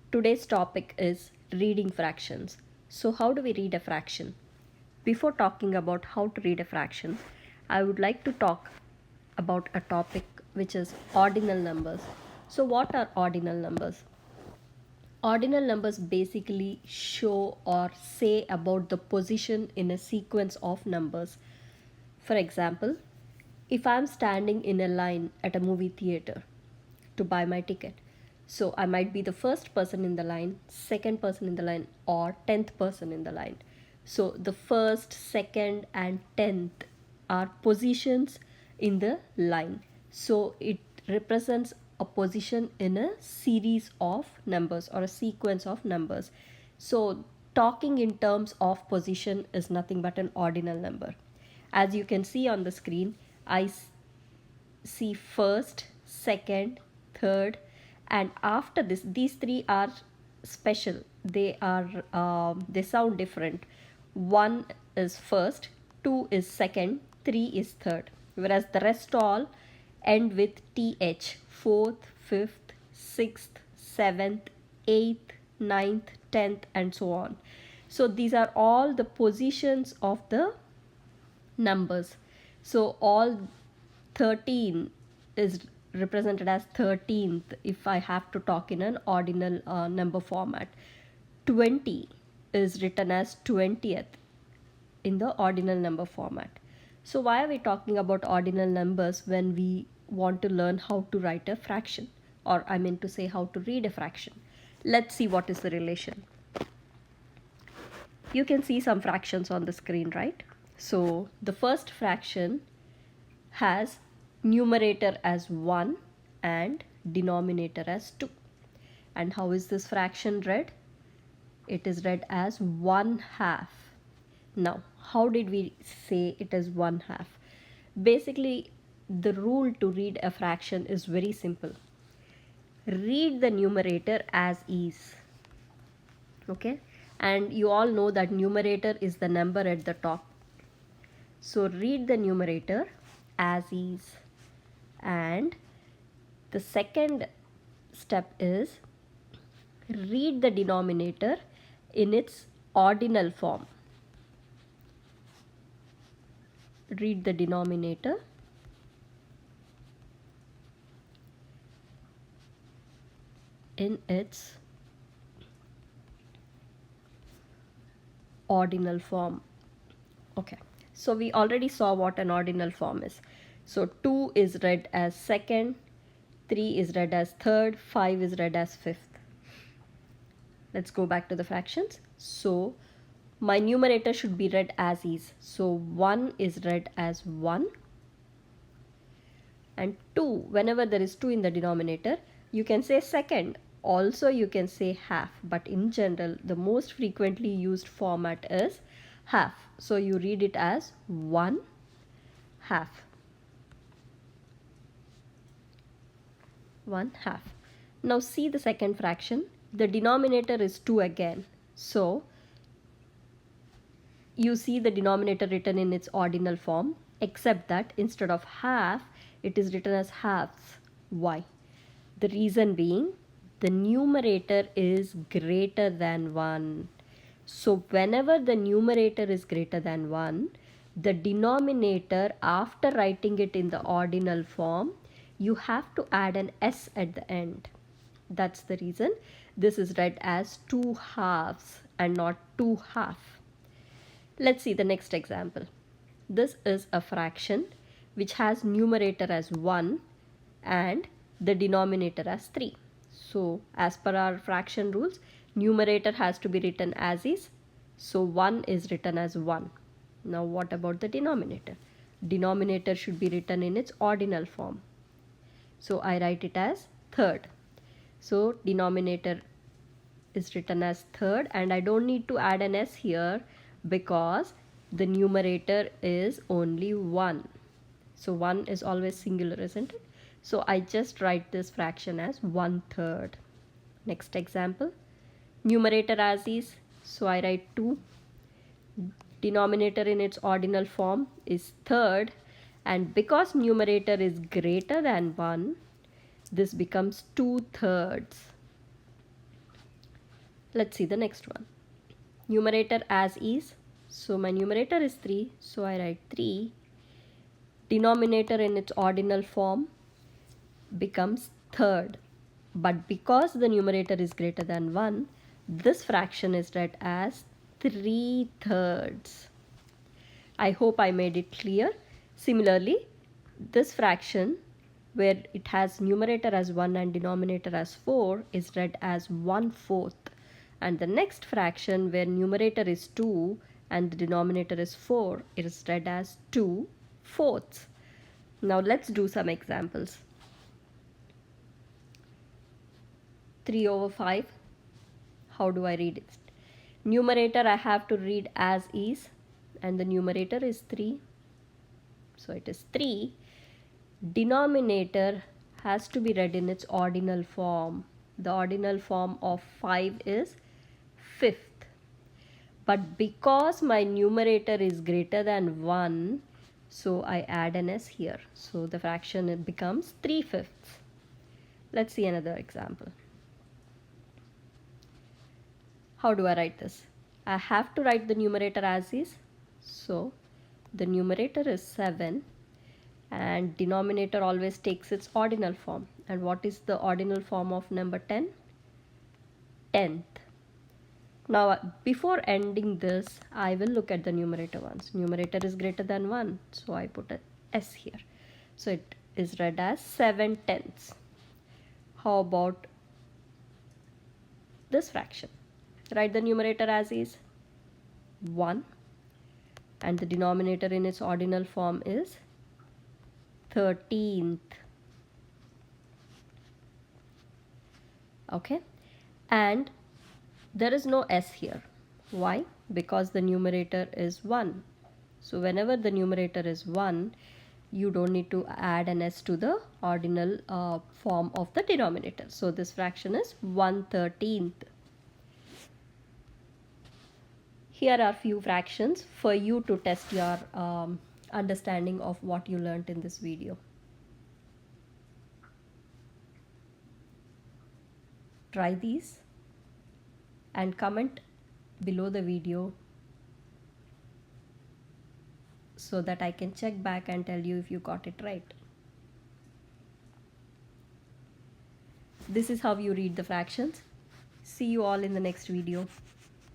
Today's topic is reading fractions. So, how do we read a fraction? Before talking about how to read a fraction, I would like to talk about a topic which is ordinal numbers. So, what are ordinal numbers? Ordinal numbers basically show or say about the position in a sequence of numbers. For example, if I'm standing in a line at a movie theater to buy my ticket, so I might be the first person in the line, second person in the line, or 10th person in the line. So the first, second, and 10th are positions in the line. So it represents a position in a series of numbers or a sequence of numbers. So talking in terms of position is nothing but an ordinal number. As you can see on the screen, I see first, second, third, and after this, these three are special. They sound different. One is first, two is second, three is third, whereas the rest all end with th: fourth, fifth, sixth, seventh, eighth, ninth, 10th, and so on. So these are all the positions of the numbers. So all 13 is represented as 13th if I have to talk in an ordinal number format. 20 is written as 20th in the ordinal number format. So why are we talking about ordinal numbers when we want to learn how to write a fraction, or I mean to say how to read a fraction? Let's see what is the relation. You can see some fractions on the screen, right? So the first fraction has numerator as 1 and denominator as 2. And how is this fraction read? It is read as 1/2. Now, how did we say it is 1/2? Basically, the rule to read a fraction is very simple. Read the numerator as is. Okay? And you all know that numerator is the number at the top. So read the numerator as is. And the second step is read the denominator in its ordinal form. Read the denominator in its ordinal form. Okay, so we already saw what an ordinal form is. So 2 is read as second, 3 is read as third, 5 is read as fifth. Let's go back to the fractions. So my numerator should be read as is. So 1 is read as 1, and 2, whenever there is 2 in the denominator, you can say second. Also you can say half, but in general the most frequently used format is half. So you read it as 1/2. Now see the second fraction. The denominator is 2 again. So you see the denominator written in its ordinal form, except that instead of half, it is written as halves. Why? The reason being, the numerator is greater than 1. So whenever the numerator is greater than 1, the denominator, after writing it in the ordinal form, you have to add an s at the end. That's the reason this is read as 2/2 and not 2/2. Let's see the next example. This is a fraction which has numerator as 1 and the denominator as 3. So as per our fraction rules, numerator has to be written as is. So 1 is written as 1. Now what about the denominator? Denominator should be written in its ordinal form. So I write it as third. So denominator is written as third, and I don't need to add an s here because the numerator is only 1. So 1 is always singular, isn't it? So I just write this fraction as 1/3. Next example. Numerator as is. So I write 2. Denominator in its ordinal form is third. And because numerator is greater than 1, this becomes 2/3. Let's see the next one. Numerator as is. So my numerator is 3. So I write 3. Denominator in its ordinal form becomes third. But because the numerator is greater than 1, this fraction is read as 3/3. I hope I made it clear. Similarly, this fraction where it has numerator as 1 and denominator as 4 is read as 1/4. And the next fraction where numerator is 2 and the denominator is 4 is read as 2/4. Now let's do some examples. 3/5. How do I read it? Numerator I have to read as is, and the numerator is 3. So it is 3. Denominator has to be read in its ordinal form. The ordinal form of 5 is 5th. But because my numerator is greater than 1, so I add an s here. So the fraction becomes 3/5. Let's see another example. How do I write this? I have to write the numerator as is. So the numerator is 7 and denominator always takes its ordinal form. And what is the ordinal form of number 10? 10th. Now before ending this, I will look at the numerator once. Numerator is greater than 1, so I put a s here. So it is read as 7/10. How about this fraction? Write the numerator as is 1 and the denominator in its ordinal form is 13th. Okay, and there is no s here. Why? Because the numerator is 1. So whenever the numerator is 1, you don't need to add an s to the ordinal form of the denominator. So this fraction is 1/13th. Here are few fractions for you to test your understanding of what you learned in this video. Try these and comment below the video so that I can check back and tell you if you got it right. This is how you read the fractions. See you all in the next video.